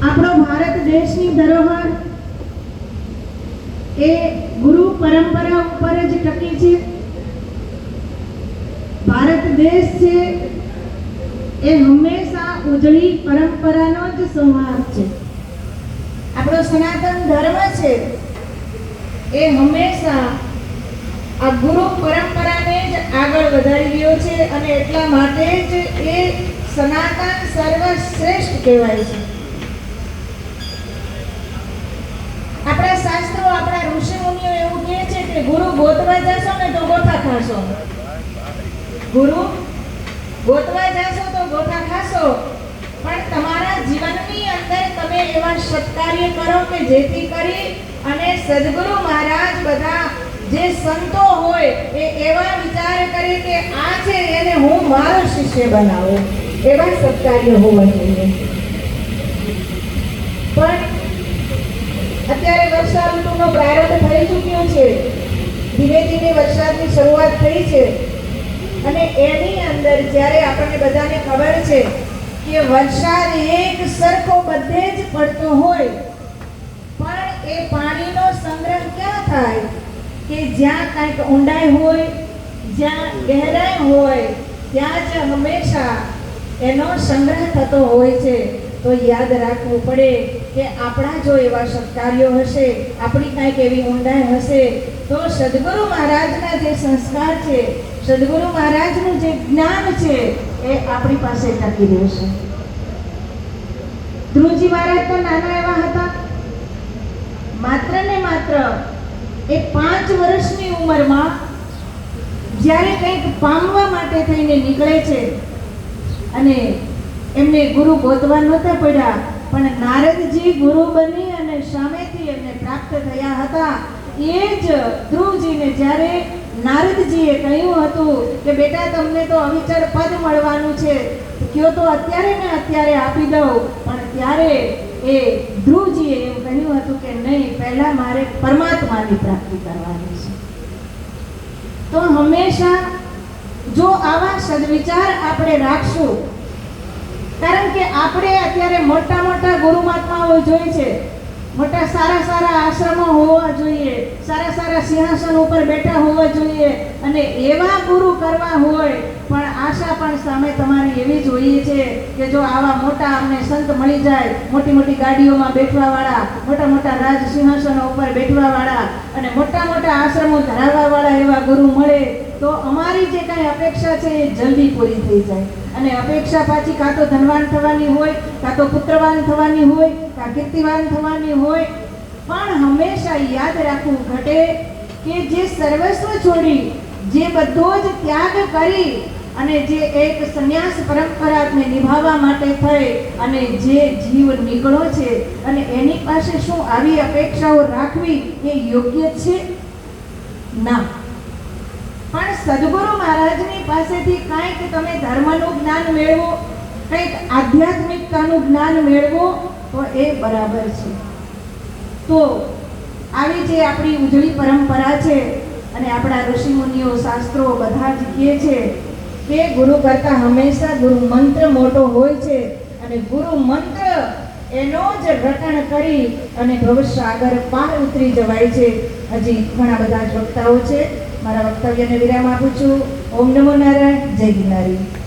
આપણો ભારત દેશની ધરોહર એ ગુરુ પરંપરા ઉપર જ ટકી છે. ભારત દેશ છે એ હંમેશા ઉજળી પરંપરાનો જ સંહાર છે. આપણો સનાતન ધર્મ છે એ હંમેશા આ ગુરુ પરંપરાને જ આગળ વધારી રહ્યો છે અને એટલા માટે જ એ સનાતન સર્વશ્રેષ્ઠ કહેવાય છે. આપણા શાસ્ત્રો, આપણા ઋષિ મુનિઓ એવું કહે છે કે ગુરુ ગોતવા જશો ને તો ગોથા ખાશો, ગુરુ ગોતવા જશો તો ગોથા ખાશો, પણ તમારા જીવનની અંદર તમે એવા સત્કાર્ય કરો કે જેથી કરી અને સદગુરુ મહારાજ બધા જે સંતો હોય એ એવા વિચાર કરે કે આ છે એને હું મારો શિષ્ય બનાવું, એવા સત્કાર્ય હોવા જોઈએ. પણ અત્યારે વર્ષા ઋતુનો પ્રારંભ થઈ ચૂક્યો છે, ધીમે ધીમે વરસાદની શરૂઆત થઈ છે અને એની અંદર જ્યારે આપણને બધાને ખબર છે કે વરસાદ એક સરખો બધે જ પડતો હોય, પણ એ પાણીનો સંગ્રહ ક્યાં થાય કે જ્યાં કંઈક ઊંડાઈ હોય, જ્યાં ગહેરાઈ હોય, ત્યાં જ હંમેશા એનો સંગ્રહ થતો હોય છે. તો યાદ રાખવું પડે કે આપણા જો એવા સત્કાર્યો હશે, આપણી કંઈક એવી ઊંડાઈ હશે તો સદગુરુ મહારાજના જે સંસ્કાર છે, સદગુરુ મહારાજનું જે જ્ઞાન છે એ આપણી પાસે ટકી રહેશે. ધ્રુવજી મહારાજ તો નાના એવા હતા, માત્ર ને માત્ર એ 5 વર્ષની ઉંમરમાં જ્યારે કંઈક પામવા માટે થઈને નીકળે છે અને એમને ગુરુ ગોતવા નહોતા પડ્યા, પણ નારદજી ગુરુ બની અને સામેથી એમને પ્રાપ્ત થયા હતા. એ જ ધ્રુવજીને જ્યારે નારદજીએ કહ્યું હતું કે બેટા તમને તો અવિચળ પદ મળવાનું છે, કયો તો અત્યારે ને અત્યારે આપી દઉં, પણ ત્યારે એ ધ્રુવજીએ એવું કહ્યું હતું કે નહીં, પહેલા મારે પરમાત્માની પ્રાપ્તિ કરવાની છે. તો હંમેશા જો આવા સદવિચાર આપણે રાખશું, કારણ કે આપણે અત્યારે મોટા મોટા ગુરુ મહાત્માઓ જોઈએ છે, મોટા સારા સારા આશ્રમો હોવા જોઈએ, સારા સારા સિંહાસન ઉપર બેઠા હોવા જોઈએ અને એવા ગુરુ કરવા હોય, પણ આશા પણ સામે તમારી એવી જ હોઈએ છે કે જો આવા મોટા અમને સંત મળી જાય, મોટી મોટી ગાડીઓમાં બેઠવા વાળા, મોટા મોટા રાજ સિંહાસનો ઉપર બેઠવા વાળા અને મોટા મોટા આશ્રમો ધરાવવા વાળા એવા ગુરુ મળે તો અમારી જે કાંઈ અપેક્ષા છે એ જલ્દી પૂરી થઈ જાય. અને અપેક્ષા પાછી કાં તો ધનવાન થવાની હોય, કાં તો પુત્રવાન થવાની હોય, કાં કીર્તિવાન થવાની હોય, પણ હંમેશા યાદ રાખવું ઘટે કે જે સર્વસ્વ છોડી, જે બધો જ ત્યાગ કરી અને જે એક સંન્યાસ પરંપરાને નિભાવવા માટે થઈ અને જે જીવ નીકળો છે અને એની પાસે શું આવી અપેક્ષાઓ રાખવી એ યોગ્ય છે? ના. પણ સદગુરુ મહારાજની પાસેથી કંઈક તમે ધર્મનું જ્ઞાન મેળવો, કંઈક આધ્યાત્મિકતાનું જ્ઞાન મેળવો તો એ બરાબર છે. તો આવી જે આપણી ઉજળી પરંપરા છે અને આપણા ઋષિ મુનિઓ, શાસ્ત્રો બધા જ કહે છે કે ગુરુ કરતાં હંમેશા ગુરુ મંત્ર મોટો હોય છે અને ગુરુ મંત્ર એનો જ રટણ કરી અને ભવસાગર પાર ઉતરી જવાય છે. હજી ઘણા બધા જ વક્તાઓ છે, મારા વક્તવ્યને વિરામ આપું છું. ઓમ નમો નારાયણ. જય ગિરનારી.